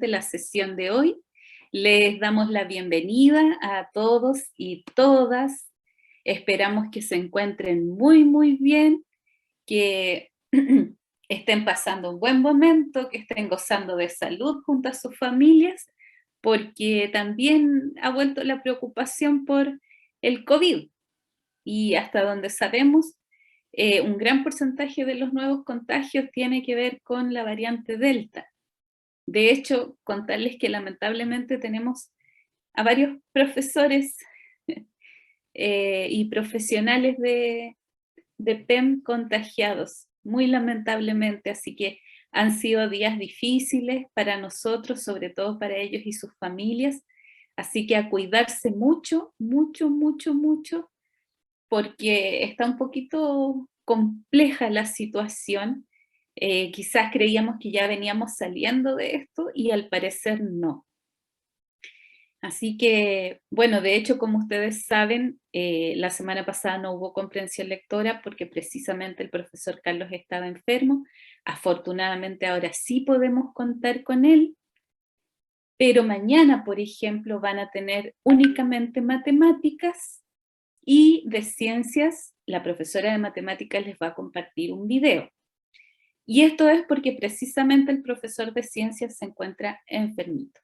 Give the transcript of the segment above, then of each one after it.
la sesión de hoy. Les damos la bienvenida a todos y todas. Esperamos que se encuentren muy bien, que estén pasando un buen momento, que estén gozando de salud junto a sus familias, porque también ha vuelto la preocupación por el COVID. Y hasta donde sabemos, un gran porcentaje de los nuevos contagios tiene que ver con la variante Delta. De hecho, contarles que lamentablemente tenemos a varios profesores y profesionales de PEM contagiados, muy lamentablemente, así que han sido días difíciles para nosotros, sobre todo para ellos y sus familias, así que a cuidarse mucho, porque está un poquito compleja la situación. Quizás creíamos que ya veníamos saliendo de esto y al parecer no. Así que, bueno, de hecho, como ustedes saben, la semana pasada no hubo comprensión lectora porque precisamente el profesor Carlos estaba enfermo. Afortunadamente ahora sí podemos contar con él, pero mañana, por ejemplo, van a tener únicamente matemáticas y de ciencias, la profesora de matemáticas les va a compartir un video. Y esto es porque precisamente el profesor de ciencias se encuentra enfermito.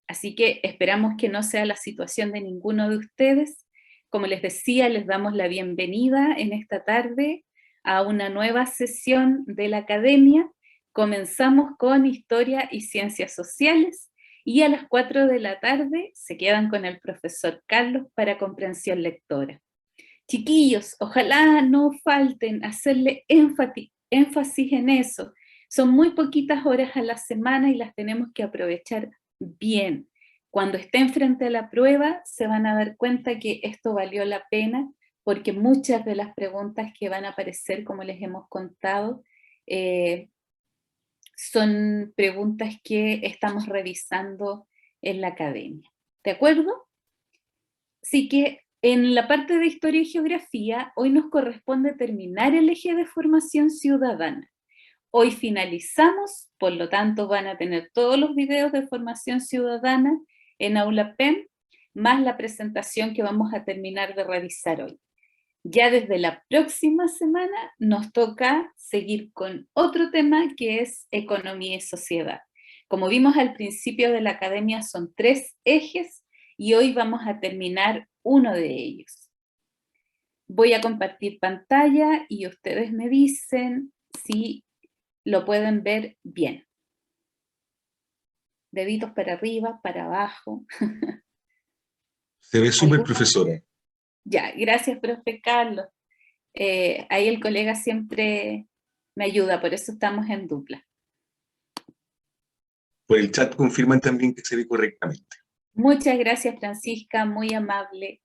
Así que esperamos que no sea la situación de ninguno de ustedes. Como les decía, les damos la bienvenida en esta tarde a una nueva sesión de la academia. Comenzamos con Historia y Ciencias Sociales y a las 4 de la tarde se quedan con el profesor Carlos para comprensión lectora. Chiquillos, ojalá no falten hacerle énfasis en eso. Son muy poquitas horas a la semana y las tenemos que aprovechar bien. Cuando estén frente a la prueba se van a dar cuenta que esto valió la pena porque muchas de las preguntas que van a aparecer, como les hemos contado, son preguntas que estamos revisando en la academia. ¿De acuerdo? Así que en la parte de Historia y Geografía, hoy nos corresponde terminar el eje de formación ciudadana. Hoy finalizamos, por lo tanto van a tener todos los videos de formación ciudadana en Aula PEM, más la presentación que vamos a terminar de revisar hoy. Ya desde la próxima semana nos toca seguir con otro tema que es economía y sociedad. Como vimos al principio de la academia son 3 ejes y hoy vamos a terminar uno de ellos. Voy a compartir pantalla y ustedes me dicen si lo pueden ver bien. Deditos para arriba, para abajo. Se ve súper, profesora. Ya, gracias, profe Carlos. Ahí el colega siempre me ayuda, por eso estamos en dupla. Por el chat confirman también que se ve correctamente. Muchas gracias, Francisca, muy amable.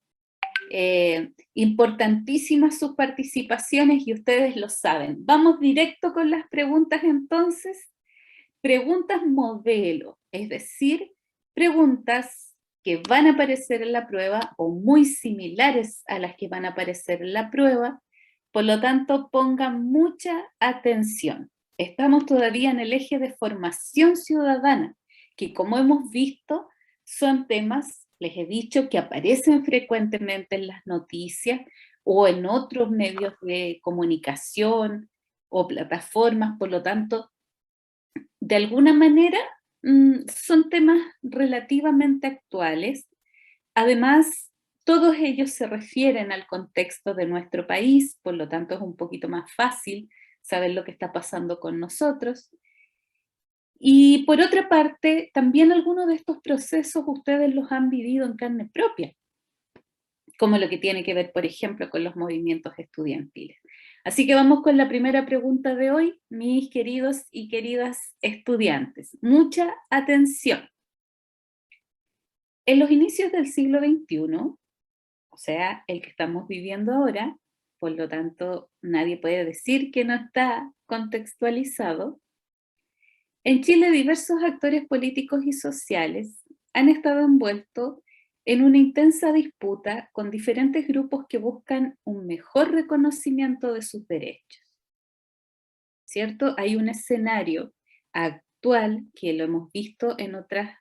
Importantísimas sus participaciones y ustedes lo saben. Vamos directo con las preguntas entonces. Preguntas modelo, es decir, preguntas que van a aparecer en la prueba o muy similares a las que van a aparecer en la prueba. Por lo tanto, pongan mucha atención. Estamos todavía en el eje de formación ciudadana, que como hemos visto, son temas, les he dicho, que aparecen frecuentemente en las noticias o en otros medios de comunicación o plataformas. Por lo tanto, de alguna manera, son temas relativamente actuales. Además, todos ellos se refieren al contexto de nuestro país, por lo tanto es un poquito más fácil saber lo que está pasando con nosotros. Y por otra parte, también algunos de estos procesos ustedes los han vivido en carne propia, como lo que tiene que ver, por ejemplo, con los movimientos estudiantiles. Así que vamos con la primera pregunta de hoy, mis queridos y queridas estudiantes. Mucha atención. En los inicios del siglo XXI, o sea, el que estamos viviendo ahora, por lo tanto, nadie puede decir que no está contextualizado. En Chile, diversos actores políticos y sociales han estado envueltos en una intensa disputa con diferentes grupos que buscan un mejor reconocimiento de sus derechos. ¿Cierto? Hay un escenario actual, que lo hemos visto en otras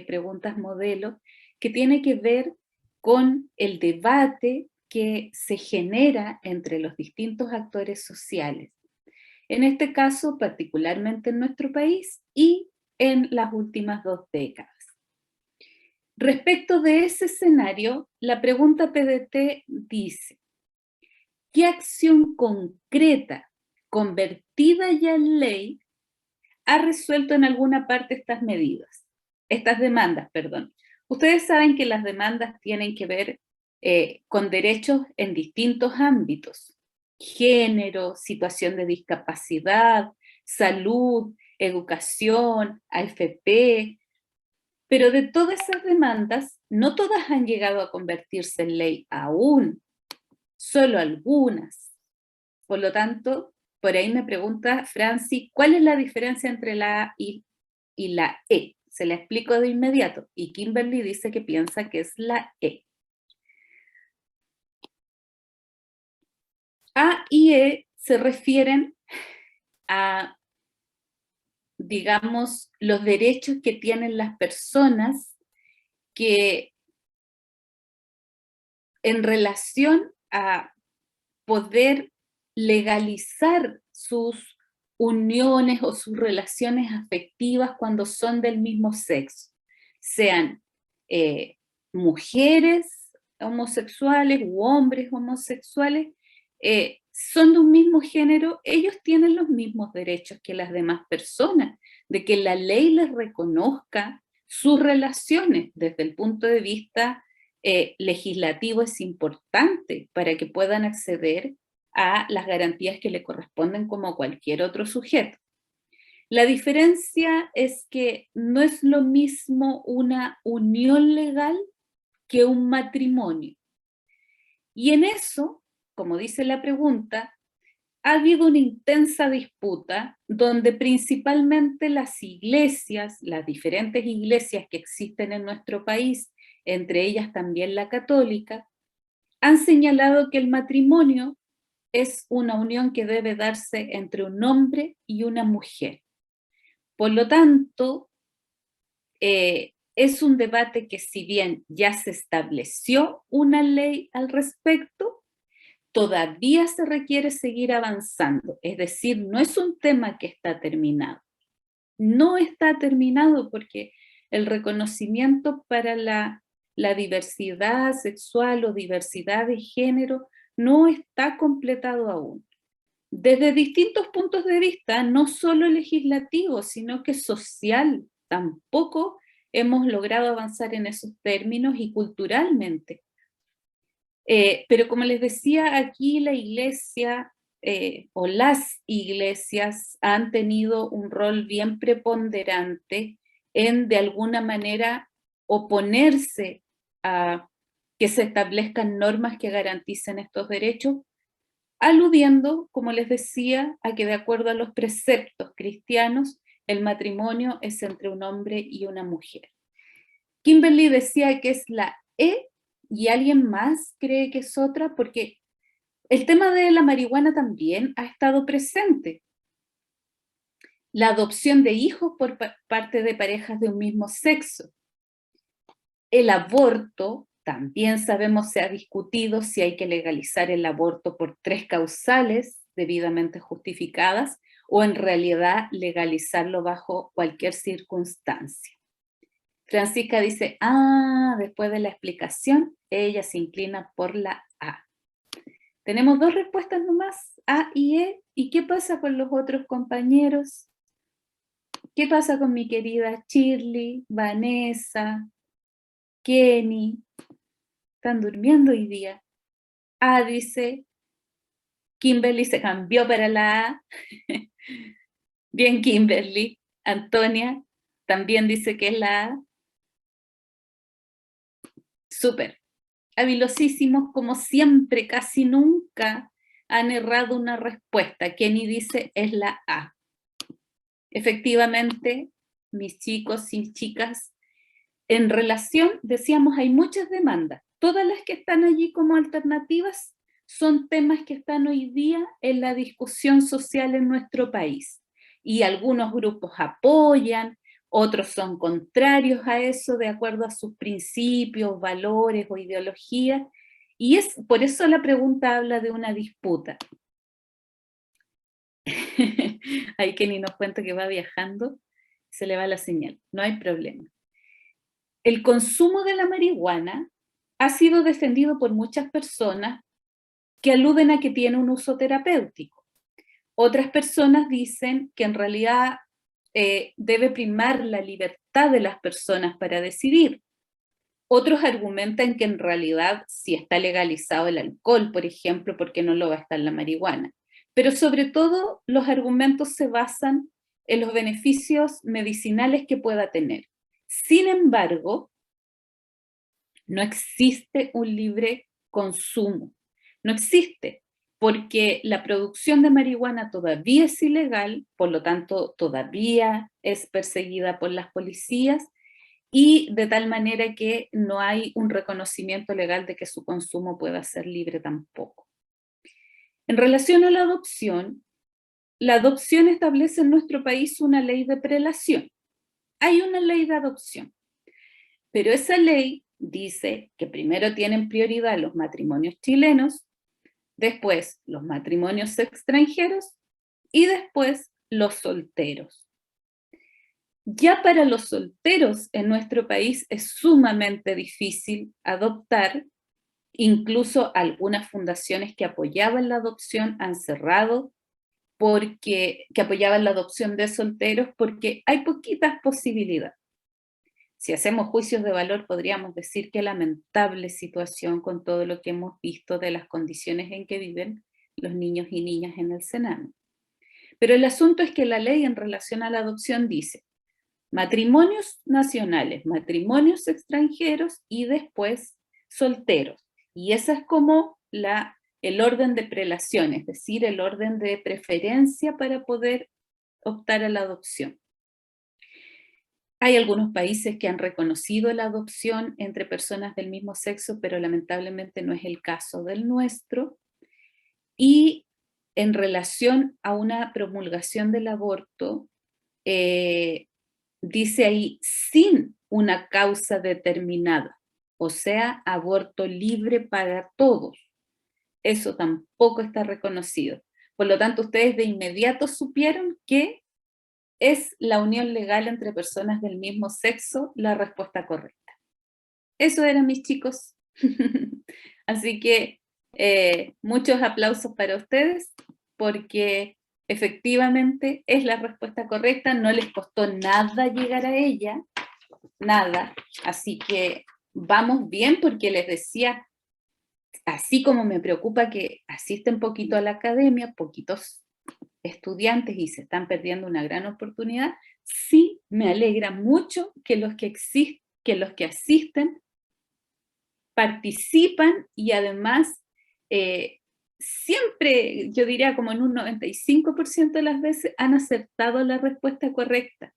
preguntas modelo, que tiene que ver con el debate que se genera entre los distintos actores sociales. En este caso, particularmente en nuestro país y en las últimas 2 décadas. Respecto de ese escenario, la pregunta PDT dice: ¿qué acción concreta, convertida ya en ley, ha resuelto en alguna parte estas demandas, perdón? Ustedes saben que las demandas tienen que ver con derechos en distintos ámbitos: género, situación de discapacidad, salud, educación, AFP. Pero de todas esas demandas, no todas han llegado a convertirse en ley aún, solo algunas. Por lo tanto, por ahí me pregunta Franci, ¿cuál es la diferencia entre la A y la E? Se la explico de inmediato, y Kimberly dice que piensa que es la E. A y E se refieren a, digamos, los derechos que tienen las personas que en relación a poder legalizar sus uniones o sus relaciones afectivas cuando son del mismo sexo, sean mujeres homosexuales u hombres homosexuales, son de un mismo género, ellos tienen los mismos derechos que las demás personas, de que la ley les reconozca sus relaciones desde el punto de vista legislativo. Es importante para que puedan acceder a las garantías que le corresponden como a cualquier otro sujeto. La diferencia es que no es lo mismo una unión legal que un matrimonio. Y en eso, como dice la pregunta, ha habido una intensa disputa donde principalmente las iglesias, las diferentes iglesias que existen en nuestro país, entre ellas también la católica, han señalado que el matrimonio es una unión que debe darse entre un hombre y una mujer. Por lo tanto, es un debate que, si bien ya se estableció una ley al respecto, todavía se requiere seguir avanzando. Es decir, no es un tema que está terminado. No está terminado porque el reconocimiento para la diversidad sexual o diversidad de género no está completado aún. Desde distintos puntos de vista, no solo legislativo, sino que social, tampoco hemos logrado avanzar en esos términos, y culturalmente. Pero como les decía, aquí la iglesia o las iglesias han tenido un rol bien preponderante en, de alguna manera, oponerse a que se establezcan normas que garanticen estos derechos, aludiendo, como les decía, a que de acuerdo a los preceptos cristianos, el matrimonio es entre un hombre y una mujer. Kimberly decía que es la E, y alguien más cree que es otra, porque el tema de la marihuana también ha estado presente. La adopción de hijos por parte de parejas de un mismo sexo. El aborto, también sabemos, se ha discutido si hay que legalizar el aborto por 3 causales debidamente justificadas, o en realidad legalizarlo bajo cualquier circunstancia. Francisca dice, después de la explicación, ella se inclina por la A. Tenemos 2 respuestas nomás, A y E. ¿Y qué pasa con los otros compañeros? ¿Qué pasa con mi querida Shirley, Vanessa, Kenny? ¿Están durmiendo hoy día? A dice, Kimberly se cambió para la A. Bien, Kimberly. Antonia también dice que es la A. Súper. Habilosísimos, como siempre, casi nunca han errado una respuesta. Kenny dice es la A. Efectivamente, mis chicos y chicas, en relación, decíamos, hay muchas demandas. Todas las que están allí como alternativas son temas que están hoy día en la discusión social en nuestro país. y algunos grupos apoyan, otros son contrarios a eso de acuerdo a sus principios, valores o ideologías, y por eso la pregunta habla de una disputa. Hay que ni nos cuenta que va viajando, se le va la señal, no hay problema. El consumo de la marihuana ha sido defendido por muchas personas que aluden a que tiene un uso terapéutico. Otras personas dicen que en realidad debe primar la libertad de las personas para decidir. Otros argumentan que en realidad si está legalizado el alcohol, por ejemplo, ¿por qué no lo va a estar la marihuana? Pero sobre todo los argumentos se basan en los beneficios medicinales que pueda tener. Sin embargo, no existe un libre consumo. No existe, porque la producción de marihuana todavía es ilegal, por lo tanto todavía es perseguida por las policías y de tal manera que no hay un reconocimiento legal de que su consumo pueda ser libre tampoco. En relación a la adopción establece en nuestro país una ley de prelación. Hay una ley de adopción, pero esa ley dice que primero tienen prioridad los matrimonios chilenos, después los matrimonios extranjeros y después los solteros. Ya para los solteros en nuestro país es sumamente difícil adoptar, incluso algunas fundaciones que apoyaban la adopción han cerrado que apoyaban la adopción de solteros porque hay poquitas posibilidades. Si hacemos juicios de valor, podríamos decir que lamentable situación con todo lo que hemos visto de las condiciones en que viven los niños y niñas en el Sename. Pero el asunto es que la ley en relación a la adopción dice matrimonios nacionales, matrimonios extranjeros y después solteros. Y ese es como el orden de prelación, es decir, el orden de preferencia para poder optar a la adopción. Hay algunos países que han reconocido la adopción entre personas del mismo sexo, pero lamentablemente no es el caso del nuestro. Y en relación a una promulgación del aborto, dice ahí, sin una causa determinada, o sea, aborto libre para todos. Eso tampoco está reconocido. Por lo tanto, ustedes de inmediato supieron que ¿es la unión legal entre personas del mismo sexo la respuesta correcta? Eso eran mis chicos. Así que muchos aplausos para ustedes porque efectivamente es la respuesta correcta, no les costó nada llegar a ella, nada. Así que vamos bien porque les decía, así como me preocupa que asisten poquito a la academia, poquitos estudiantes y se están perdiendo una gran oportunidad, sí me alegra mucho que los que asisten participan y además siempre, yo diría como en un 95% de las veces, han acertado la respuesta correcta.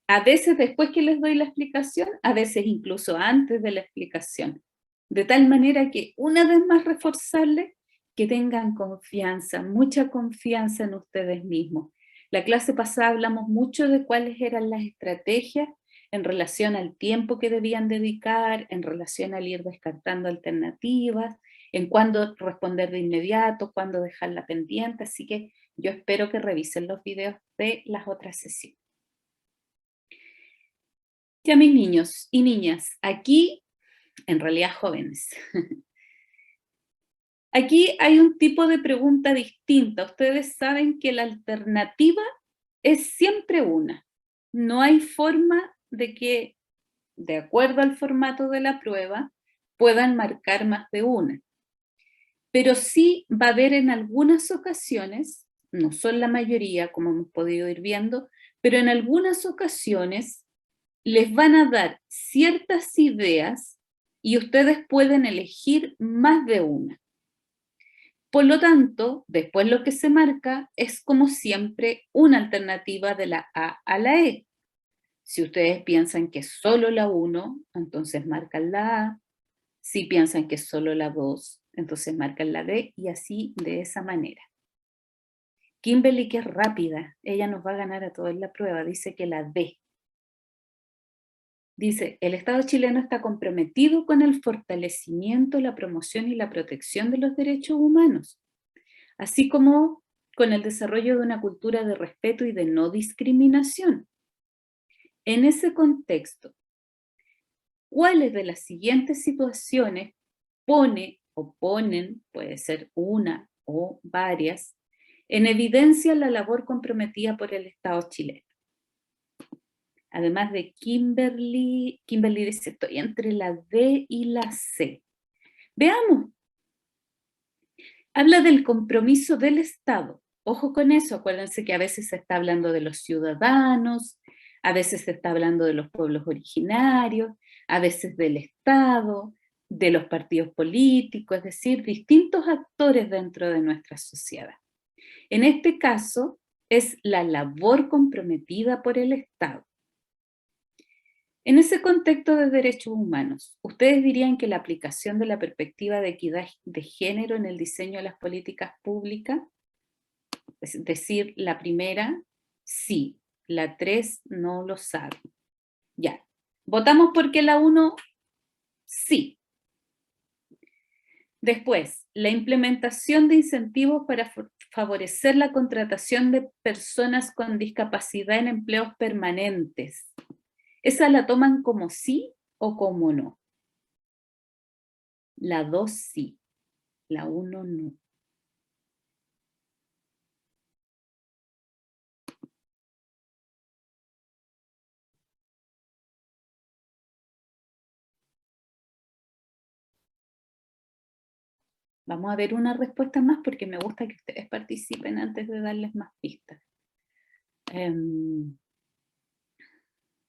A veces después que les doy la explicación, a veces incluso antes de la explicación. De tal manera que una vez más reforzarles que tengan confianza, mucha confianza en ustedes mismos. La clase pasada hablamos mucho de cuáles eran las estrategias en relación al tiempo que debían dedicar, en relación al ir descartando alternativas, en cuándo responder de inmediato, cuándo dejarla pendiente. Así que yo espero que revisen los videos de las otras sesiones. Ya mis niños y niñas, aquí, en realidad jóvenes, aquí hay un tipo de pregunta distinta. Ustedes saben que la alternativa es siempre una. No hay forma de que, de acuerdo al formato de la prueba, puedan marcar más de una. Pero sí va a haber en algunas ocasiones, no son la mayoría como hemos podido ir viendo, pero en algunas ocasiones les van a dar ciertas ideas y ustedes pueden elegir más de una. Por lo tanto, después lo que se marca es como siempre una alternativa de la A a la E. Si ustedes piensan que es solo la 1, entonces marcan la A. Si piensan que es solo la 2, entonces marcan la B y así de esa manera. Kimberly, que es rápida, ella nos va a ganar a todos en la prueba, dice que la D. Dice, el Estado chileno está comprometido con el fortalecimiento, la promoción y la protección de los derechos humanos, así como con el desarrollo de una cultura de respeto y de no discriminación. En ese contexto, ¿cuáles de las siguientes situaciones pone o ponen, puede ser una o varias, en evidencia la labor comprometida por el Estado chileno? Además de Kimberly dice, estoy entre la D y la C. Veamos. Habla del compromiso del Estado. Ojo con eso, acuérdense que a veces se está hablando de los ciudadanos, a veces se está hablando de los pueblos originarios, a veces del Estado, de los partidos políticos, es decir, distintos actores dentro de nuestra sociedad. En este caso, es la labor comprometida por el Estado. En ese contexto de derechos humanos, ¿ustedes dirían que la aplicación de la perspectiva de equidad de género en el diseño de las políticas públicas, es decir, la primera, sí, la 3 no lo sabe? Ya, votamos porque la 1, sí. Después, la implementación de incentivos para favorecer la contratación de personas con discapacidad en empleos permanentes. ¿Esa la toman como sí o como no? La 2 sí, la 1 no. Vamos a ver una respuesta más porque me gusta que ustedes participen antes de darles más pistas.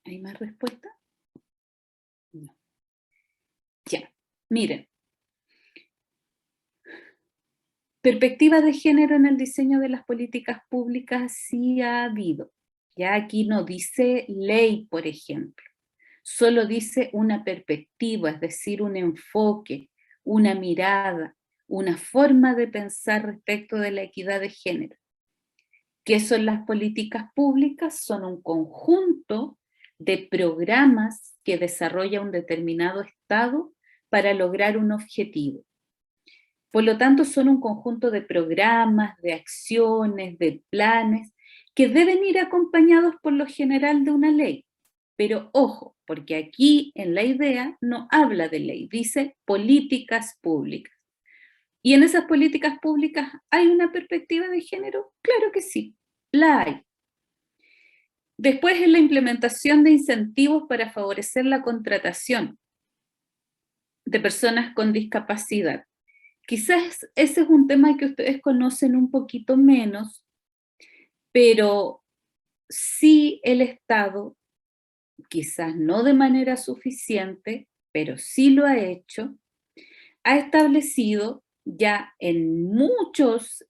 ¿Hay más respuestas? No. Ya, miren. Perspectiva de género en el diseño de las políticas públicas sí ha habido. Ya aquí no dice ley, por ejemplo. Solo dice una perspectiva, es decir, un enfoque, una mirada, una forma de pensar respecto de la equidad de género. ¿Qué son las políticas públicas? Son un conjunto de programas que desarrolla un determinado Estado para lograr un objetivo. Por lo tanto, son un conjunto de programas, de acciones, de planes, que deben ir acompañados por lo general de una ley. Pero ojo, porque aquí en la idea no habla de ley, dice políticas públicas. ¿Y en esas políticas públicas hay una perspectiva de género? Claro que sí, la hay. Después, en la implementación de incentivos para favorecer la contratación de personas con discapacidad. Quizás ese es un tema que ustedes conocen un poquito menos, pero sí el Estado, quizás no de manera suficiente, pero sí lo ha hecho, ha establecido ya en muchos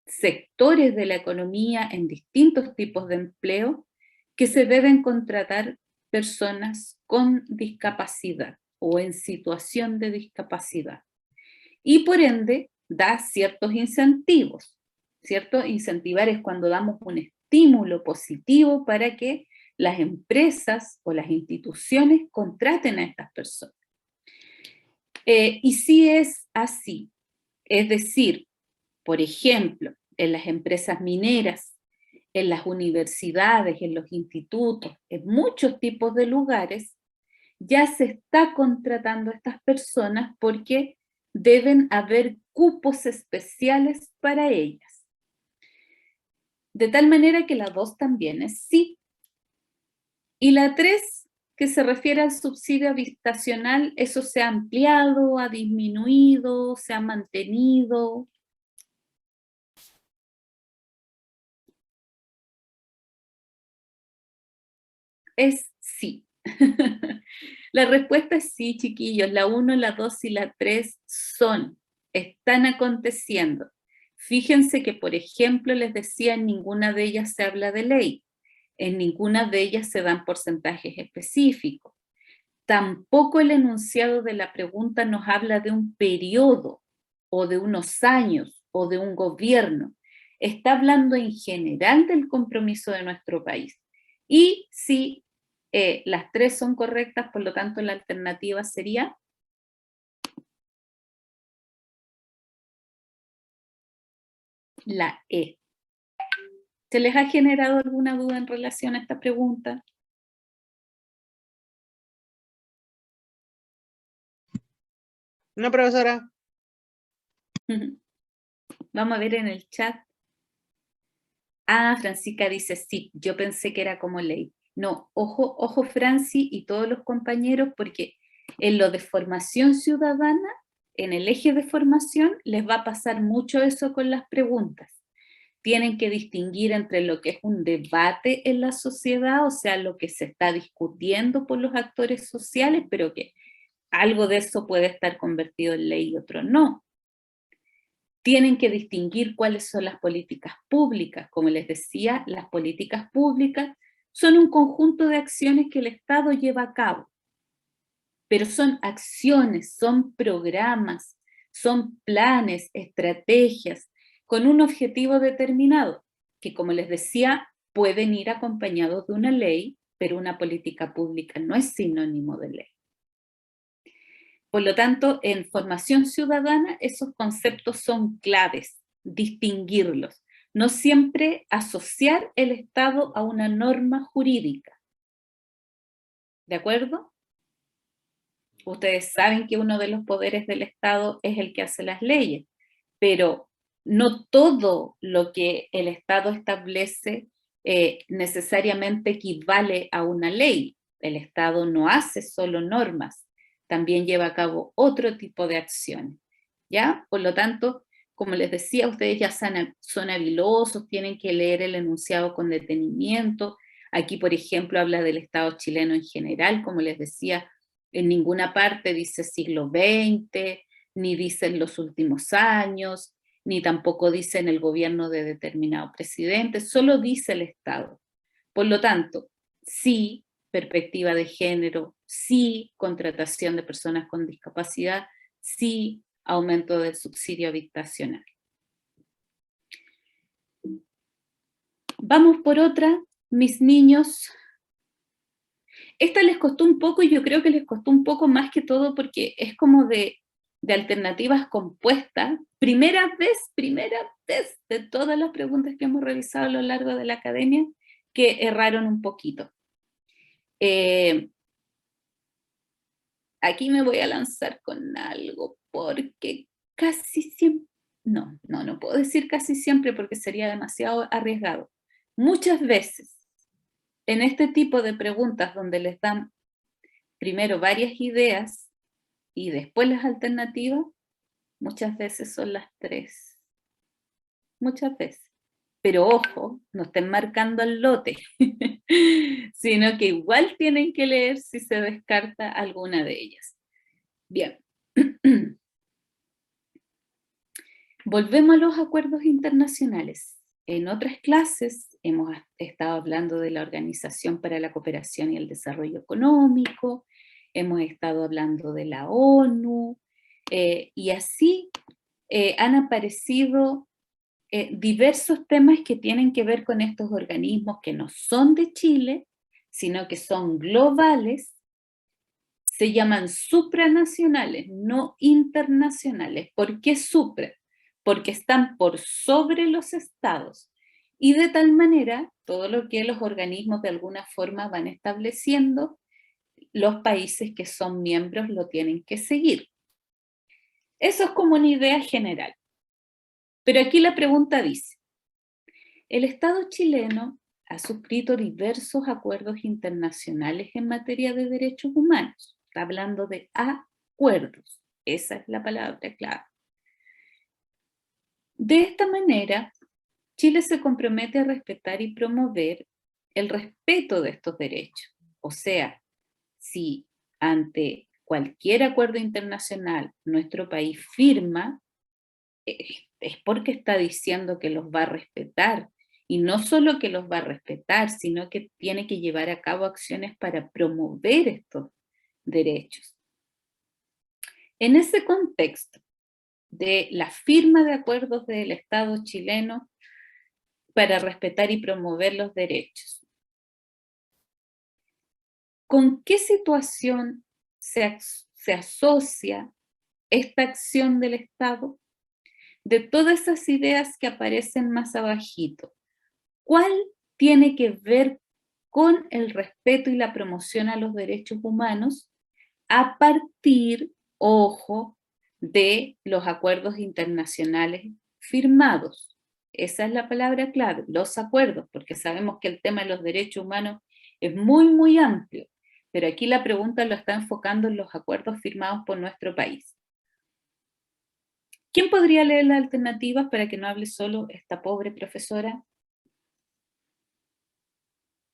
sectores de la economía, en distintos tipos de empleo, que se deben contratar personas con discapacidad o en situación de discapacidad. Y por ende, da ciertos incentivos, ¿cierto? Incentivar es cuando damos un estímulo positivo para que las empresas o las instituciones contraten a estas personas. Y si es así, es decir, por ejemplo, en las empresas mineras, en las universidades, en los institutos, en muchos tipos de lugares, ya se está contratando a estas personas porque deben haber cupos especiales para ellas. De tal manera que la 2 también es sí. Y la 3, que se refiere al subsidio habitacional, eso se ha ampliado, ha disminuido, se ha mantenido. Es sí. La respuesta es sí, chiquillos. La 1, la 2 y la 3 están aconteciendo. Fíjense que, por ejemplo, les decía, en ninguna de ellas se habla de ley. En ninguna de ellas se dan porcentajes específicos. Tampoco el enunciado de la pregunta nos habla de un periodo o de unos años o de un gobierno. está hablando en general del compromiso de nuestro país. Y si las tres son correctas, por lo tanto la alternativa sería la E. ¿Se les ha generado alguna duda en relación a esta pregunta? No, profesora. Vamos a ver en el chat. Ah, Francisca dice, sí, yo pensé que era como ley. No, ojo, ojo Franci y todos los compañeros, porque en lo de formación ciudadana, en el eje de formación, les va a pasar mucho eso con las preguntas. Tienen que distinguir entre lo que es un debate en la sociedad, o sea, lo que se está discutiendo por los actores sociales, pero que algo de eso puede estar convertido en ley y otro no. Tienen que distinguir cuáles son las políticas públicas. Como les decía, las políticas públicas son un conjunto de acciones que el Estado lleva a cabo, pero son acciones, son programas, son planes, estrategias, con un objetivo determinado, que como les decía, pueden ir acompañados de una ley, pero una política pública no es sinónimo de ley. Por lo tanto, en formación ciudadana esos conceptos son claves, distinguirlos. No siempre asociar el Estado a una norma jurídica. ¿De acuerdo? Ustedes saben que uno de los poderes del Estado es el que hace las leyes, pero no todo lo que el Estado establece necesariamente equivale a una ley. El Estado no hace solo normas, también lleva a cabo otro tipo de acciones, ¿ya? Por lo tanto, como les decía, ustedes ya son habilosos, tienen que leer el enunciado con detenimiento. Aquí, por ejemplo, habla del Estado chileno en general, como les decía, en ninguna parte dice siglo XX, ni dice en los últimos años, ni tampoco dice en el gobierno de determinado presidente, solo dice el Estado. Por lo tanto, sí, perspectiva de género, sí, contratación de personas con discapacidad, sí, aumento del subsidio habitacional. Vamos por otra, mis niños. Esta les costó un poco y yo creo que les costó un poco más que todo porque es como de alternativas compuestas. Primera vez de todas las preguntas que hemos realizado a lo largo de la academia que erraron un poquito. Aquí me voy a lanzar con algo porque casi siempre, no puedo decir casi siempre porque sería demasiado arriesgado. Muchas veces en este tipo de preguntas donde les dan primero varias ideas y después las alternativas, muchas veces son las tres. Muchas veces. Pero ojo, no estén marcando al lote, sino que igual tienen que leer si se descarta alguna de ellas. Bien. Volvemos a los acuerdos internacionales. En otras clases hemos estado hablando de la Organización para la Cooperación y el Desarrollo Económico, hemos estado hablando de la ONU, y así han aparecido diversos temas que tienen que ver con estos organismos que no son de Chile, sino que son globales, se llaman supranacionales, no internacionales. ¿Por qué supra? Porque están por sobre los estados. Y de tal manera, todo lo que los organismos de alguna forma van estableciendo, los países que son miembros lo tienen que seguir. Eso es como una idea general. Pero aquí la pregunta dice, el Estado chileno ha suscrito diversos acuerdos internacionales en materia de derechos humanos. Está hablando de acuerdos. Esa es la palabra clave. De esta manera, Chile se compromete a respetar y promover el respeto de estos derechos. O sea, si ante cualquier acuerdo internacional nuestro país firma, es porque está diciendo que los va a respetar. Y no solo que los va a respetar, sino que tiene que llevar a cabo acciones para promover estos derechos. En ese contexto de la firma de acuerdos del Estado chileno, para respetar y promover los derechos. ¿Con qué situación se asocia esta acción del Estado? De todas esas ideas que aparecen más abajito, ¿cuál tiene que ver con el respeto y la promoción a los derechos humanos a partir, ojo, de los acuerdos internacionales firmados? Esa es la palabra clave, los acuerdos, porque sabemos que el tema de los derechos humanos es muy, muy amplio, pero aquí la pregunta lo está enfocando en los acuerdos firmados por nuestro país. ¿Quién podría leer las alternativas para que no hable solo esta pobre profesora?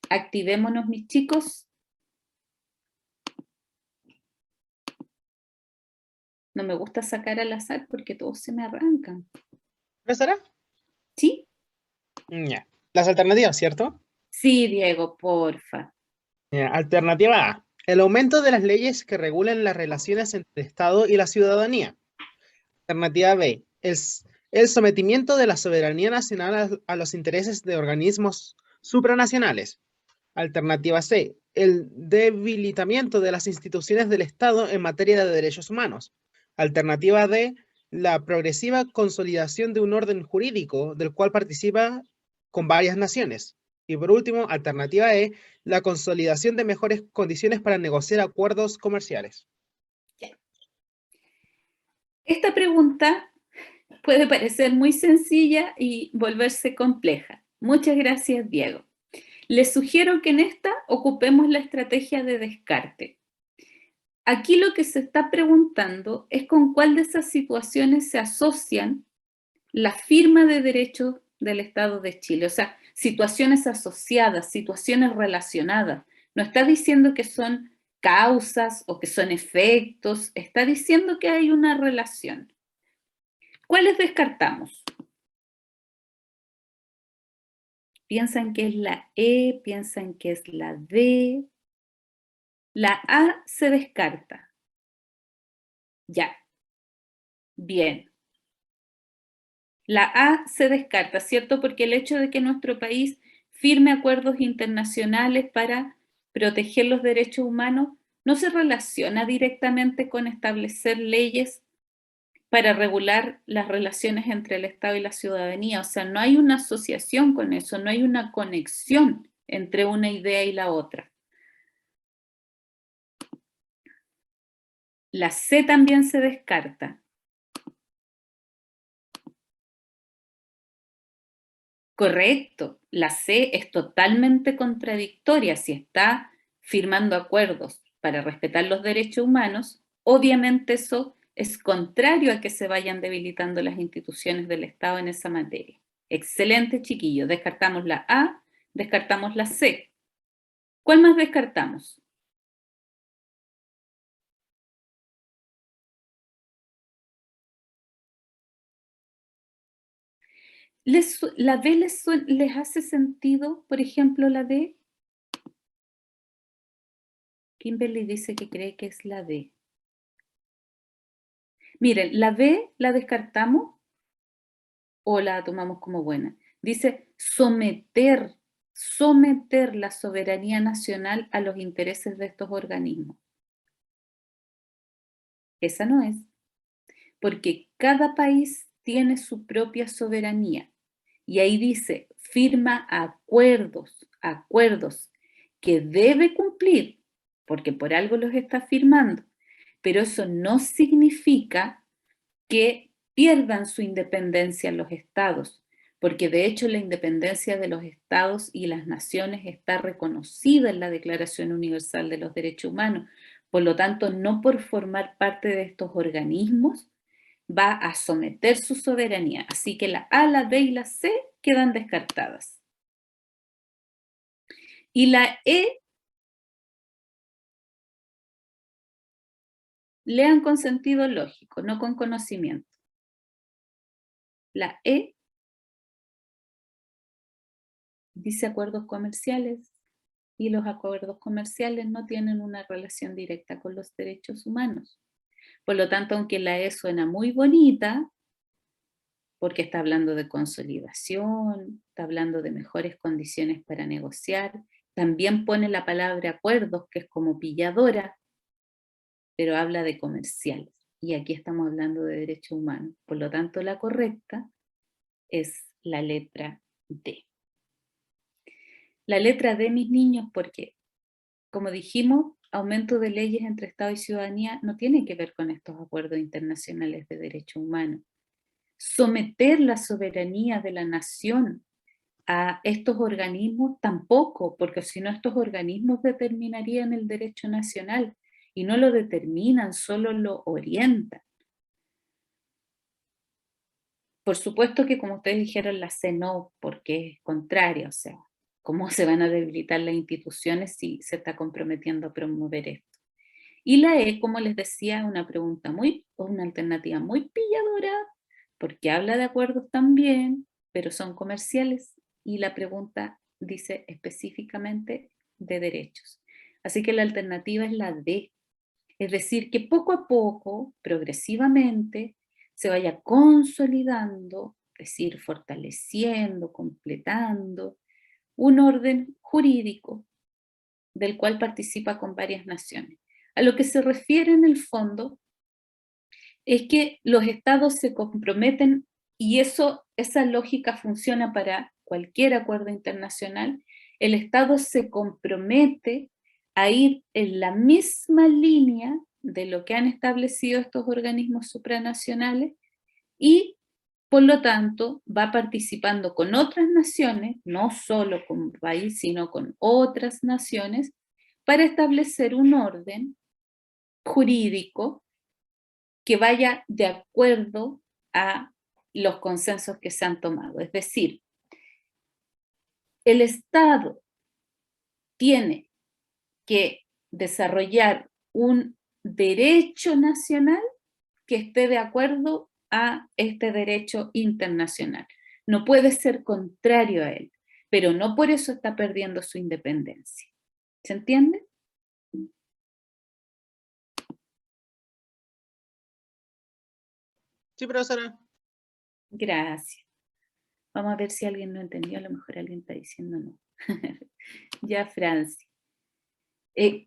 Activémonos, mis chicos. No me gusta sacar al azar porque todos se me arrancan. ¿Profesora? ¿Sí? Ya. Las alternativas, ¿cierto? Sí, Diego, porfa. Ya. Alternativa A. El aumento de las leyes que regulan las relaciones entre el Estado y la ciudadanía. Alternativa B. El sometimiento de la soberanía nacional a los intereses de organismos supranacionales. Alternativa C. El debilitamiento de las instituciones del Estado en materia de derechos humanos. Alternativa D. La progresiva consolidación de un orden jurídico del cual participa con varias naciones. Y por último, alternativa E. La consolidación de mejores condiciones para negociar acuerdos comerciales. Esta pregunta puede parecer muy sencilla y volverse compleja. Muchas gracias, Diego. Les sugiero que en esta ocupemos la estrategia de descarte. Aquí lo que se está preguntando es con cuál de esas situaciones se asocian la firma de derechos del Estado de Chile. O sea, situaciones asociadas, situaciones relacionadas. No está diciendo que son causas o que son efectos, está diciendo que hay una relación. ¿Cuáles descartamos? Piensan que es la E, piensan que es la D. La A se descarta. Ya. Bien. La A se descarta, ¿cierto? Porque el hecho de que nuestro país firme acuerdos internacionales para proteger los derechos humanos no se relaciona directamente con establecer leyes para regular las relaciones entre el Estado y la ciudadanía. O sea, no hay una asociación con eso, no hay una conexión entre una idea y la otra. La C también se descarta. Correcto, la C es totalmente contradictoria. Si está firmando acuerdos para respetar los derechos humanos, obviamente eso es contrario a que se vayan debilitando las instituciones del Estado en esa materia. Excelente, chiquillos. Descartamos la A, descartamos la C. ¿Cuál más descartamos? ¿La D les hace sentido, por ejemplo, la D? Kimberly dice que cree que es la D. Miren, la B la descartamos o la tomamos como buena. Dice someter la soberanía nacional a los intereses de estos organismos. Esa no es, porque cada país tiene su propia soberanía. Y ahí dice, firma acuerdos que debe cumplir, porque por algo los está firmando. Pero eso no significa que pierdan su independencia los estados, porque de hecho la independencia de los estados y las naciones está reconocida en la Declaración Universal de los Derechos Humanos. Por lo tanto, no por formar parte de estos organismos va a someter su soberanía. Así que la A, la B y la C quedan descartadas. Y la E, lean con sentido lógico, no con conocimiento. La E dice acuerdos comerciales y los acuerdos comerciales no tienen una relación directa con los derechos humanos. Por lo tanto, aunque la E suena muy bonita, porque está hablando de consolidación, está hablando de mejores condiciones para negociar, también pone la palabra acuerdos, que es como pilladora, pero habla de comerciales. Y aquí estamos hablando de derechos humanos. Por lo tanto, la correcta es la letra D. La letra D, mis niños, porque, como dijimos, aumento de leyes entre Estado y ciudadanía no tiene que ver con estos acuerdos internacionales de derechos humanos. Someter la soberanía de la nación a estos organismos tampoco, porque si no estos organismos determinarían el derecho nacional y no lo determinan, solo lo orientan. Por supuesto que, como ustedes dijeron, la C no, porque es contraria, o sea, ¿cómo se van a debilitar las instituciones si se está comprometiendo a promover esto? Y la E, como les decía, una alternativa muy pilladora, porque habla de acuerdos también, pero son comerciales, y la pregunta dice específicamente de derechos. Así que la alternativa es la D, es decir, que poco a poco, progresivamente, se vaya consolidando, es decir, fortaleciendo, completando, un orden jurídico del cual participa con varias naciones. A lo que se refiere en el fondo es que los estados se comprometen, y esa lógica funciona para cualquier acuerdo internacional. El estado se compromete a ir en la misma línea de lo que han establecido estos organismos supranacionales y, por lo tanto, va participando con otras naciones, no solo con un país, sino con otras naciones, para establecer un orden jurídico que vaya de acuerdo a los consensos que se han tomado. Es decir, el Estado tiene que desarrollar un derecho nacional que esté de acuerdo a este derecho internacional. No puede ser contrario a él, pero no por eso está perdiendo su independencia. ¿Se entiende? Sí, profesora. Gracias. Vamos a ver si alguien no entendió, a lo mejor alguien está diciendo no. Ya, Franci.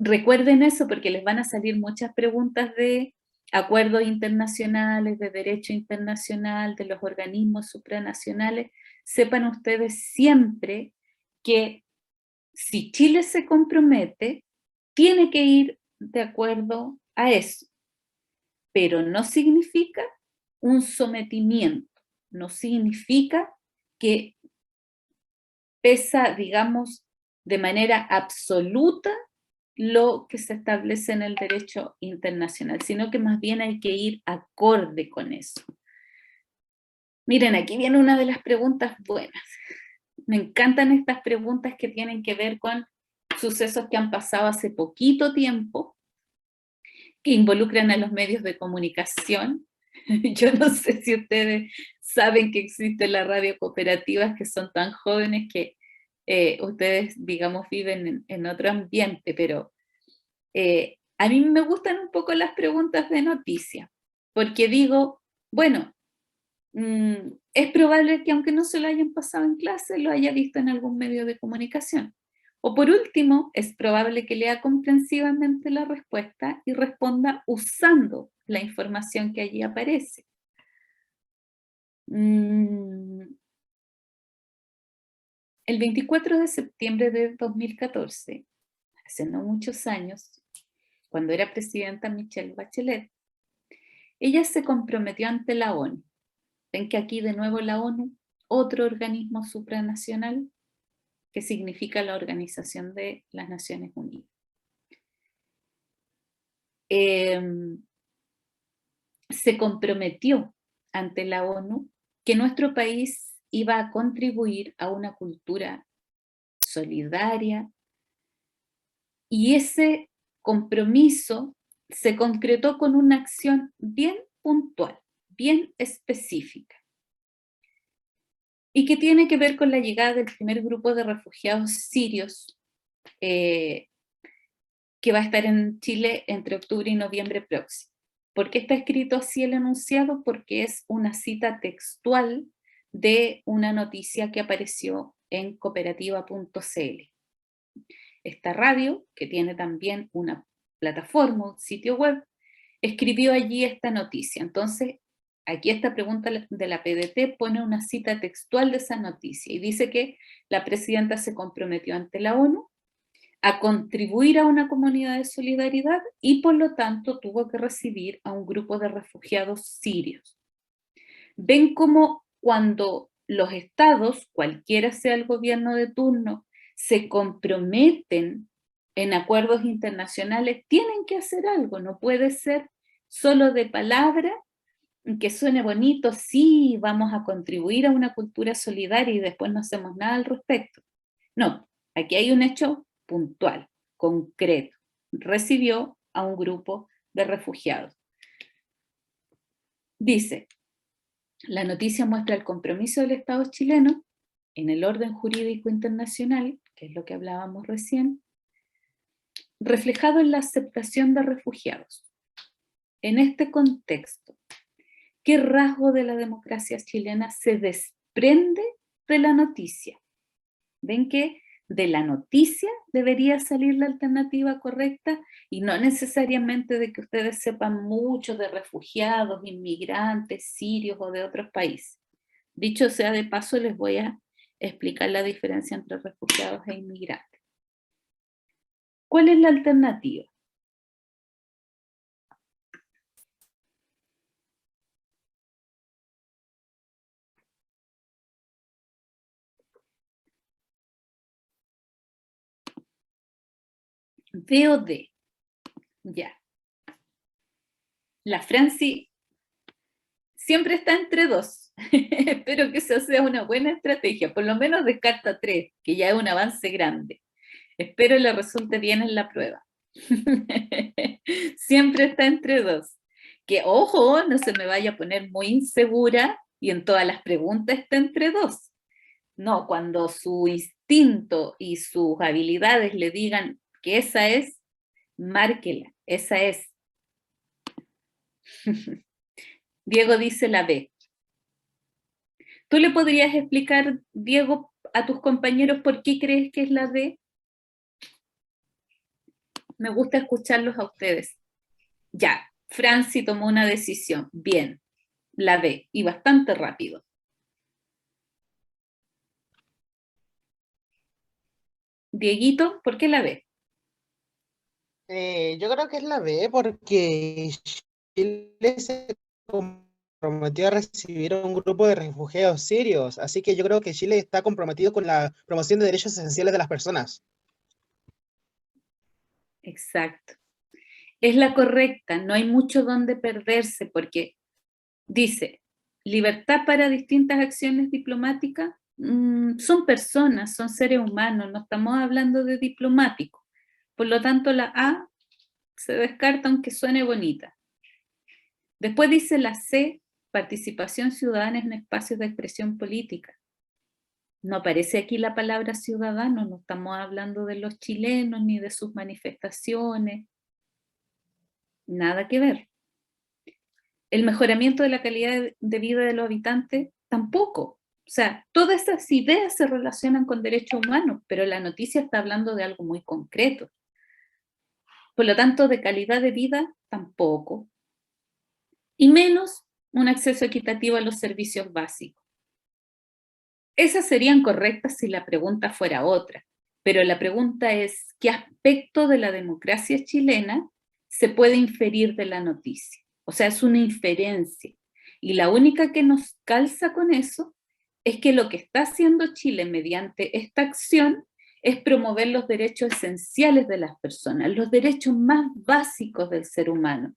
Recuerden eso porque les van a salir muchas preguntas de acuerdos internacionales, de derecho internacional, de los organismos supranacionales. Sepan ustedes siempre que si Chile se compromete, tiene que ir de acuerdo a eso, pero no significa un sometimiento, no significa que pesa, digamos, de manera absoluta lo que se establece en el derecho internacional, sino que más bien hay que ir acorde con eso. Miren, aquí viene una de las preguntas buenas. Me encantan estas preguntas que tienen que ver con sucesos que han pasado hace poquito tiempo, que involucran a los medios de comunicación. Yo no sé si ustedes saben que existen las radio cooperativas, que son tan jóvenes que ustedes, digamos, viven en otro ambiente, pero a mí me gustan un poco las preguntas de noticias, porque digo, bueno, es probable que aunque no se lo hayan pasado en clase, lo haya visto en algún medio de comunicación. O por último, es probable que lea comprensivamente la respuesta y responda usando la información que allí aparece. El 24 de septiembre de 2014, hace no muchos años, cuando era presidenta Michelle Bachelet, ella se comprometió ante la ONU. Ven que aquí de nuevo la ONU, otro organismo supranacional que significa la Organización de las Naciones Unidas. Se comprometió ante la ONU que nuestro país iba a contribuir a una cultura solidaria, y ese compromiso se concretó con una acción bien puntual, bien específica, y que tiene que ver con la llegada del primer grupo de refugiados sirios que va a estar en Chile entre octubre y noviembre próximo. ¿Por qué está escrito así el enunciado? Porque es una cita textual de una noticia que apareció en cooperativa.cl. Esta radio, que tiene también una plataforma, un sitio web, escribió allí esta noticia. Entonces, aquí esta pregunta de la PDT pone una cita textual de esa noticia y dice que la presidenta se comprometió ante la ONU a contribuir a una comunidad de solidaridad y por lo tanto tuvo que recibir a un grupo de refugiados sirios. Ven cómo cuando los estados, cualquiera sea el gobierno de turno, se comprometen en acuerdos internacionales, tienen que hacer algo, no puede ser solo de palabra, que suene bonito, sí, vamos a contribuir a una cultura solidaria y después no hacemos nada al respecto. No, aquí hay un hecho puntual, concreto. Recibió a un grupo de refugiados. Dice, la noticia muestra el compromiso del Estado chileno en el orden jurídico internacional, que es lo que hablábamos recién, reflejado en la aceptación de refugiados. En este contexto, ¿qué rasgo de la democracia chilena se desprende de la noticia? ¿Ven que de la noticia debería salir la alternativa correcta y no necesariamente de que ustedes sepan mucho de refugiados, inmigrantes, sirios o de otros países? Dicho sea de paso, les voy a explicar la diferencia entre refugiados e inmigrantes. ¿Cuál es la alternativa? ¿D o D? Ya. La Franci siempre está entre dos. Espero que eso sea una buena estrategia. Por lo menos descarta 3, que ya es un avance grande. Espero le resulte bien en la prueba. Siempre está entre 2. Que, ojo, no se me vaya a poner muy insegura y en todas las preguntas está entre 2. No, cuando su instinto y sus habilidades le digan que esa es, márquela, esa es. Diego dice la B. ¿Tú le podrías explicar, Diego, a tus compañeros por qué crees que es la D? Me gusta escucharlos a ustedes. Ya, Franci tomó una decisión. Bien, la B, y bastante rápido. Dieguito, ¿por qué la B? Yo creo que es la B porque Chile se comprometió a recibir a un grupo de refugiados sirios, así que yo creo que Chile está comprometido con la promoción de derechos esenciales de las personas. Exacto. Es la correcta, no hay mucho donde perderse porque dice, libertad para distintas acciones diplomáticas, son personas, son seres humanos, no estamos hablando de diplomáticos. Por lo tanto, la A se descarta aunque suene bonita. Después dice la C, participación ciudadana en espacios de expresión política. No aparece aquí la palabra ciudadano, no estamos hablando de los chilenos ni de sus manifestaciones. Nada que ver. El mejoramiento de la calidad de vida de los habitantes, tampoco. O sea, todas estas ideas se relacionan con derechos humanos, pero la noticia está hablando de algo muy concreto. Por lo tanto, de calidad de vida, tampoco. Y menos un acceso equitativo a los servicios básicos. Esas serían correctas si la pregunta fuera otra, pero la pregunta es, ¿qué aspecto de la democracia chilena se puede inferir de la noticia? O sea, es una inferencia. Y la única que nos calza con eso es que lo que está haciendo Chile mediante esta acción es promover los derechos esenciales de las personas, los derechos más básicos del ser humano.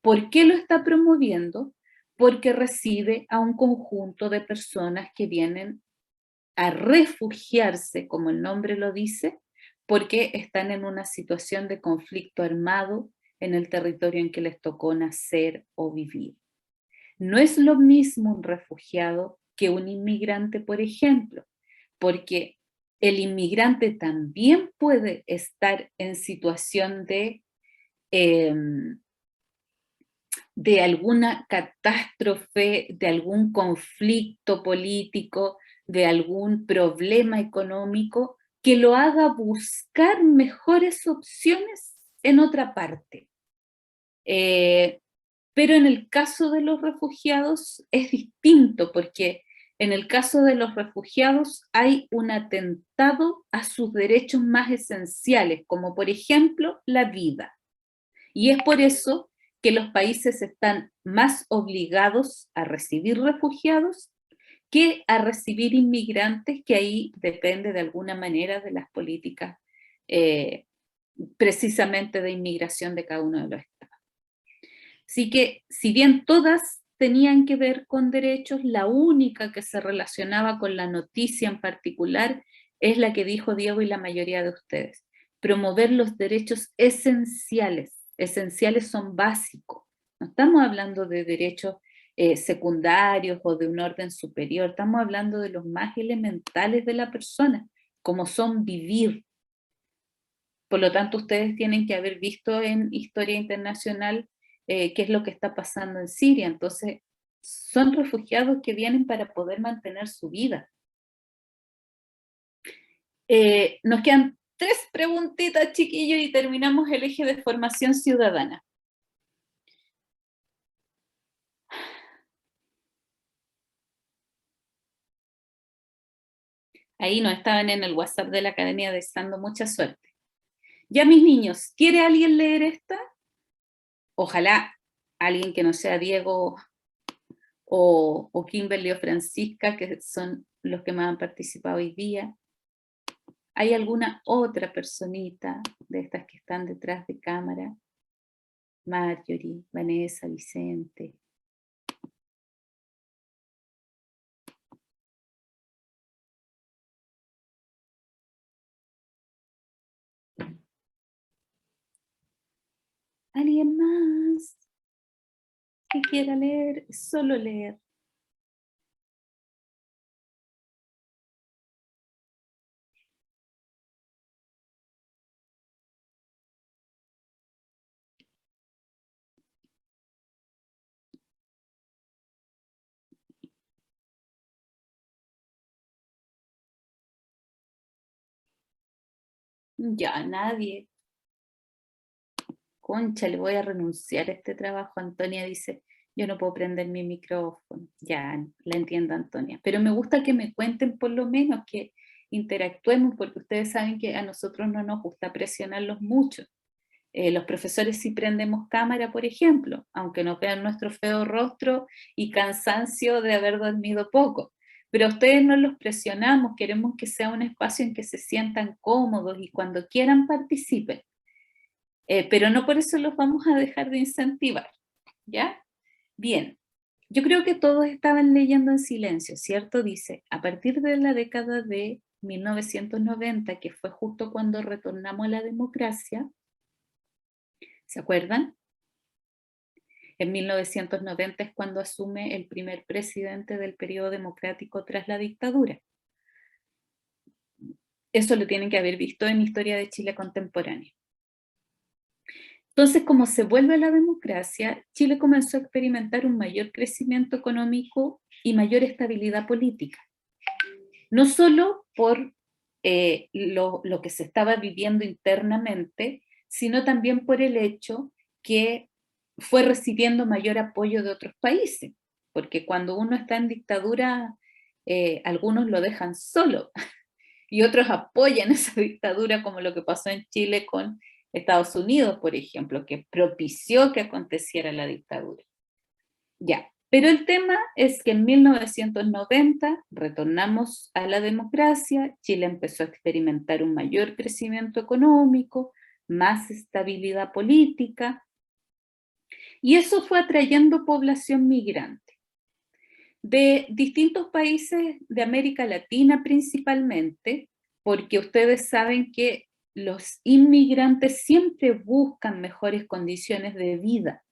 ¿Por qué lo está promoviendo? Porque recibe a un conjunto de personas que vienen a refugiarse, como el nombre lo dice, porque están en una situación de conflicto armado en el territorio en que les tocó nacer o vivir. No es lo mismo un refugiado que un inmigrante, por ejemplo, porque el inmigrante también puede estar en situación de de alguna catástrofe, de algún conflicto político, de algún problema económico, que lo haga buscar mejores opciones en otra parte. Pero en el caso de los refugiados es distinto, porque en el caso de los refugiados hay un atentado a sus derechos más esenciales, como por ejemplo la vida. Y es por eso que los países están más obligados a recibir refugiados que a recibir inmigrantes, que ahí depende de alguna manera de las políticas precisamente de inmigración de cada uno de los estados. Así que, si bien todas tenían que ver con derechos, la única que se relacionaba con la noticia en particular es la que dijo Diego y la mayoría de ustedes: promover los derechos esenciales. Esenciales son básicos. No estamos hablando de derechos secundarios o de un orden superior, estamos hablando de los más elementales de la persona, como son vivir. Por lo tanto, ustedes tienen que haber visto en Historia Internacional qué es lo que está pasando en Siria. Entonces, son refugiados que vienen para poder mantener su vida. Nos quedan 3 preguntitas, chiquillos, y terminamos el eje de formación ciudadana. Ahí no estaban en el WhatsApp de la academia deseando mucha suerte. Ya, mis niños, ¿quiere alguien leer esta? Ojalá alguien que no sea Diego o Kimberly o Francisca, que son los que más han participado hoy día. ¿Hay alguna otra personita de estas que están detrás de cámara? Marjorie, Vanessa, Vicente. ¿Alguien más que quiera leer? Solo leer. Ya, nadie. Concha, le voy a renunciar a este trabajo. Antonia dice, yo no puedo prender mi micrófono. Ya, la entiendo, Antonia. Pero me gusta que me cuenten por lo menos, que interactuemos, porque ustedes saben que a nosotros no nos gusta presionarlos mucho. Los profesores sí prendemos cámara, por ejemplo, aunque nos vean nuestro feo rostro y cansancio de haber dormido poco. Pero a ustedes no los presionamos, queremos que sea un espacio en que se sientan cómodos y cuando quieran participen. Pero no por eso los vamos a dejar de incentivar, ¿ya? Bien, yo creo que todos estaban leyendo en silencio, ¿cierto? Dice, a partir de la década de 1990, que fue justo cuando retornamos a la democracia, ¿se acuerdan? En 1990 es cuando asume el primer presidente del periodo democrático tras la dictadura. Eso lo tienen que haber visto en Historia de Chile Contemporánea. Entonces, como se vuelve a la democracia, Chile comenzó a experimentar un mayor crecimiento económico y mayor estabilidad política. No solo por lo que se estaba viviendo internamente, sino también por el hecho que fue recibiendo mayor apoyo de otros países, porque cuando uno está en dictadura, algunos lo dejan solo y otros apoyan esa dictadura, como lo que pasó en Chile con Estados Unidos, por ejemplo, que propició que aconteciera la dictadura. Ya, pero el tema es que en 1990 retornamos a la democracia, Chile empezó a experimentar un mayor crecimiento económico, más estabilidad política, y eso fue atrayendo población migrante de distintos países de América Latina principalmente, porque ustedes saben que los inmigrantes siempre buscan mejores condiciones de vida.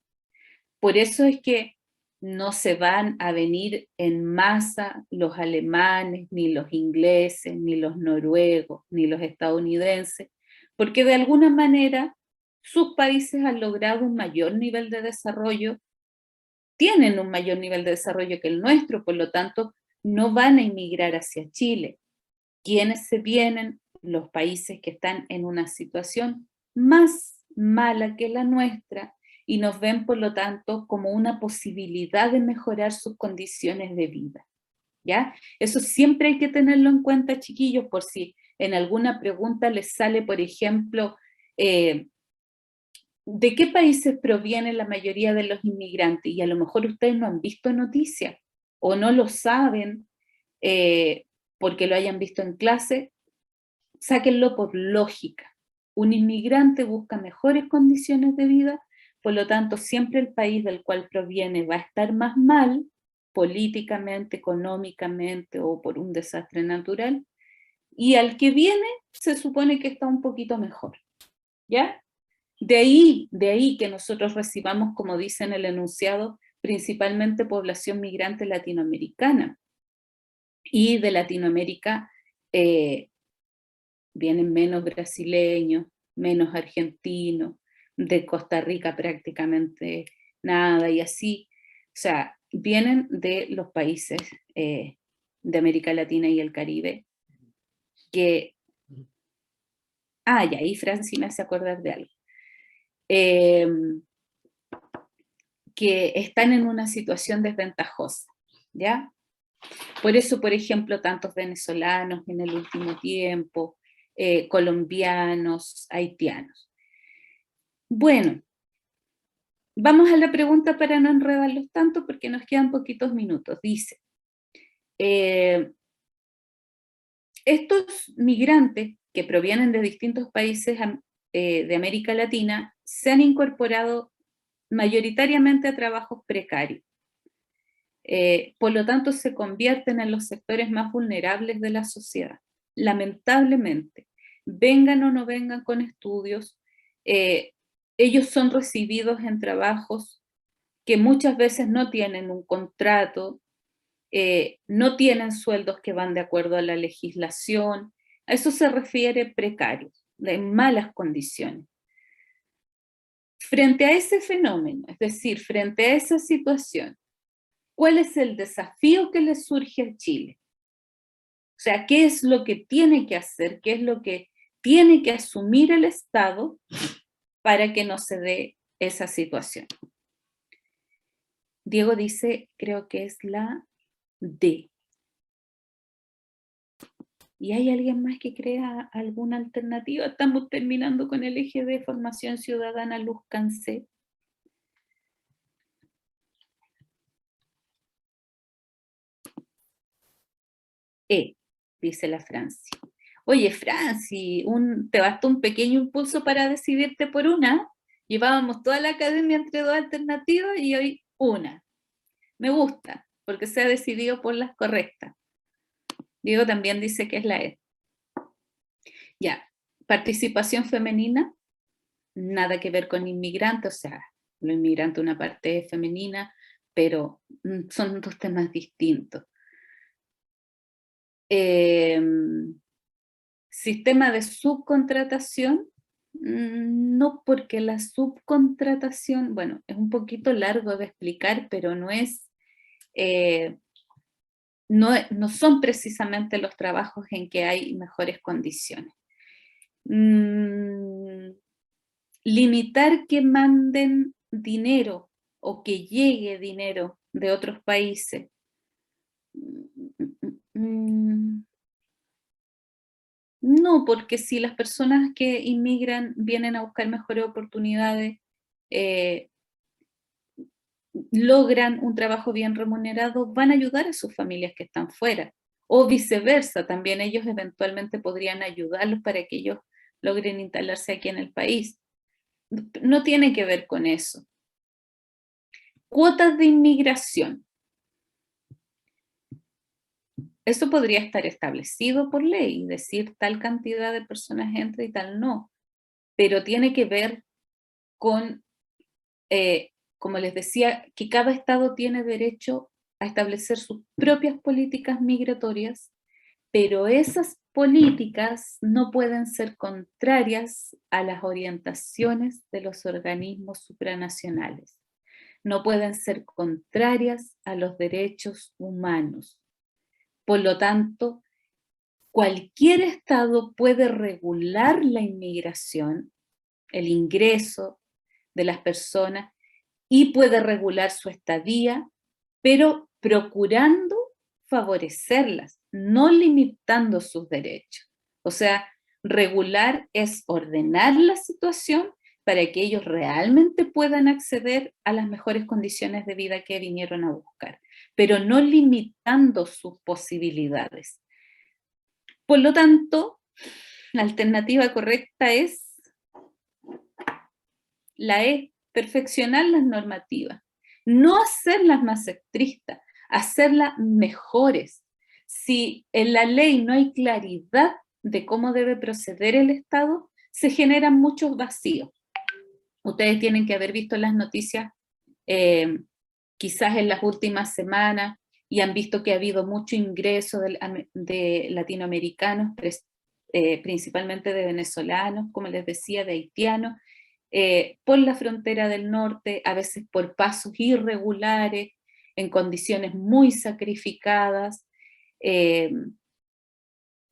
Por eso es que no se van a venir en masa los alemanes, ni los ingleses, ni los noruegos, ni los estadounidenses, porque de alguna manera sus países han logrado un mayor nivel de desarrollo tienen un mayor nivel de desarrollo que el nuestro, por lo tanto, no van a inmigrar hacia Chile. ¿Quiénes se vienen? Los países que están en una situación más mala que la nuestra y nos ven, por lo tanto, como una posibilidad de mejorar sus condiciones de vida, ¿ya? Eso siempre hay que tenerlo en cuenta, chiquillos, por si en alguna pregunta les sale, por ejemplo, ¿de qué países proviene la mayoría de los inmigrantes? Y a lo mejor ustedes no han visto noticias o no lo saben porque lo hayan visto en clase. Sáquenlo por lógica. Un inmigrante busca mejores condiciones de vida, por lo tanto, siempre el país del cual proviene va a estar más mal, políticamente, económicamente o por un desastre natural, y al que viene se supone que está un poquito mejor, ¿ya? De ahí que nosotros recibamos, como dice en el enunciado, principalmente población migrante latinoamericana. Y de Latinoamérica vienen menos brasileños, menos argentinos, de Costa Rica prácticamente nada, y así. O sea, vienen de los países de América Latina y el Caribe, que... Ah, y ahí Franci me hace acordar de algo. Que están en una situación desventajosa, ¿ya? Por eso, por ejemplo, tantos venezolanos en el último tiempo, colombianos, haitianos. Bueno, vamos a la pregunta para no enredarlos tanto porque nos quedan poquitos minutos. Dice, estos migrantes que provienen de distintos países de América Latina se han incorporado mayoritariamente a trabajos precarios. Por lo tanto, se convierten en los sectores más vulnerables de la sociedad. Lamentablemente, vengan o no vengan con estudios, ellos son recibidos en trabajos que muchas veces no tienen un contrato, no tienen sueldos que van de acuerdo a la legislación. A eso se refiere precarios, de malas condiciones. Frente a ese fenómeno, es decir, frente a esa situación, ¿cuál es el desafío que le surge a Chile? O sea, ¿qué es lo que tiene que hacer? ¿Qué es lo que tiene que asumir el Estado para que no se dé esa situación? Diego dice, creo que es la D. ¿Y hay alguien más que crea alguna alternativa? Estamos terminando con el eje de formación ciudadana Luz Cancé. Dice la Franci. Oye, Franci, te bastó un pequeño impulso para decidirte por una. Llevábamos toda la academia entre dos alternativas y hoy una. Me gusta, porque se ha decidido por las correctas. Diego también dice que es la E. Ya, participación femenina, nada que ver con inmigrante, o sea, lo inmigrante una parte es femenina, pero son dos temas distintos. Sistema de subcontratación, no, porque la subcontratación, bueno, es un poquito largo de explicar, pero no es, no son precisamente los trabajos en que hay mejores condiciones. Limitar que manden dinero o que llegue dinero de otros países. No, porque si las personas que inmigran vienen a buscar mejores oportunidades, logran un trabajo bien remunerado, van a ayudar a sus familias que están fuera. O viceversa, también ellos eventualmente podrían ayudarlos para que ellos logren instalarse aquí en el país. No tiene que ver con eso. Cuotas de inmigración. Eso podría estar establecido por ley, decir tal cantidad de personas entra y tal no, pero tiene que ver con, como les decía, que cada estado tiene derecho a establecer sus propias políticas migratorias, pero esas políticas no pueden ser contrarias a las orientaciones de los organismos supranacionales. no pueden ser contrarias a los derechos humanos. Por lo tanto, cualquier Estado puede regular la inmigración, el ingreso de las personas, y puede regular su estadía, pero procurando favorecerlas, no limitando sus derechos. O sea, regular es ordenar la situación para que ellos realmente puedan acceder a las mejores condiciones de vida que vinieron a buscar, pero no limitando sus posibilidades. Por lo tanto, la alternativa correcta es la E, perfeccionar las normativas, no hacerlas más estrictas, hacerlas mejores. Si en la ley no hay claridad de cómo debe proceder el Estado, se generan muchos vacíos. Ustedes tienen que haber visto las noticias quizás en las últimas semanas y han visto que ha habido mucho ingreso de latinoamericanos, principalmente de venezolanos, como les decía, de haitianos, por la frontera del norte, a veces por pasos irregulares, en condiciones muy sacrificadas.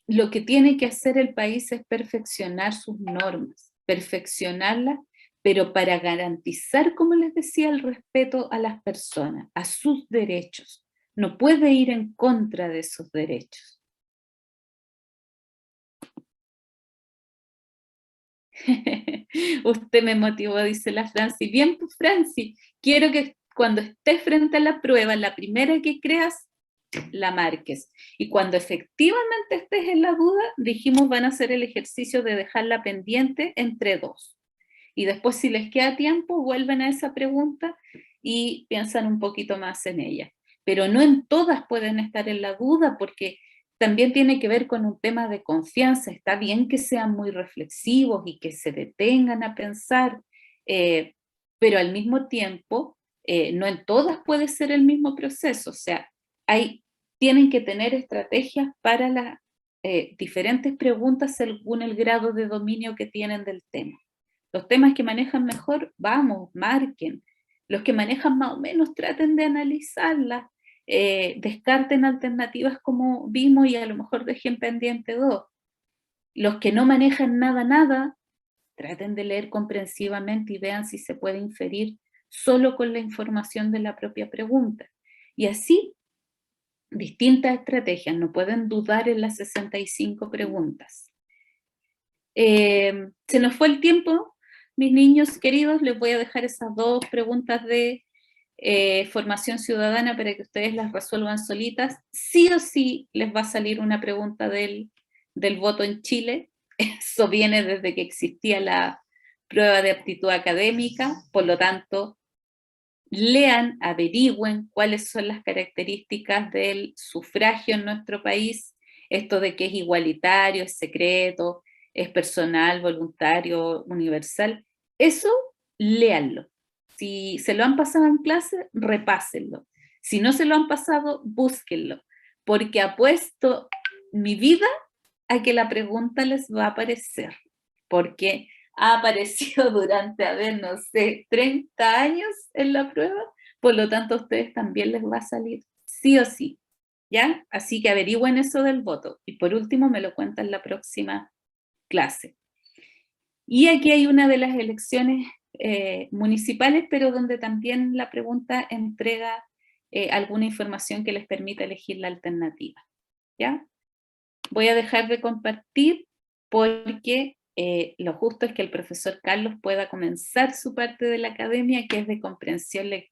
Lo que tiene que hacer el país es perfeccionar sus normas, perfeccionarlas, pero para garantizar, como les decía, el respeto a las personas, a sus derechos. No puede ir en contra de sus derechos. Usted me motivó, dice la Franci. Bien, pues Franci, quiero que cuando estés frente a la prueba, la primera que creas, la marques. Y cuando efectivamente estés en la duda, dijimos van a hacer el ejercicio de dejarla pendiente entre dos. Y después, si les queda tiempo, vuelven a esa pregunta y piensan un poquito más en ella. Pero no en todas pueden estar en la duda, porque también tiene que ver con un tema de confianza. Está bien que sean muy reflexivos y que se detengan a pensar, pero al mismo tiempo, no en todas puede ser el mismo proceso. O sea, tienen que tener estrategias para las diferentes preguntas según el grado de dominio que tienen del tema. Los temas que manejan mejor, vamos, marquen. Los que manejan más o menos, traten de analizarlas, descarten alternativas como vimos y a lo mejor dejen pendiente dos. Los que no manejan nada, traten de leer comprensivamente y vean si se puede inferir solo con la información de la propia pregunta. Y así, distintas estrategias, no pueden dudar en las 65 preguntas. Se nos fue el tiempo, mis niños queridos, les voy a dejar esas dos preguntas de formación ciudadana para que ustedes las resuelvan solitas. Sí o sí les va a salir una pregunta del voto en Chile. Eso viene desde que existía la prueba de aptitud académica, por lo tanto, lean, averigüen cuáles son las características del sufragio en nuestro país, esto de que es igualitario, es secreto, es personal, voluntario, universal. Eso, léanlo. Si se lo han pasado en clase, repásenlo. Si no se lo han pasado, búsquenlo, porque apuesto mi vida a que la pregunta les va a aparecer, porque ha aparecido durante, no sé, 30 años en la prueba, por lo tanto a ustedes también les va a salir sí o sí, ¿ya? Así que averigüen eso del voto. Y por último me lo cuentan la próxima clase. Y aquí hay una de las elecciones municipales, pero donde también la pregunta entrega alguna información que les permita elegir la alternativa, ¿ya? Voy a dejar de compartir porque lo justo es que el profesor Carlos pueda comenzar su parte de la academia, que es de comprensión lectora.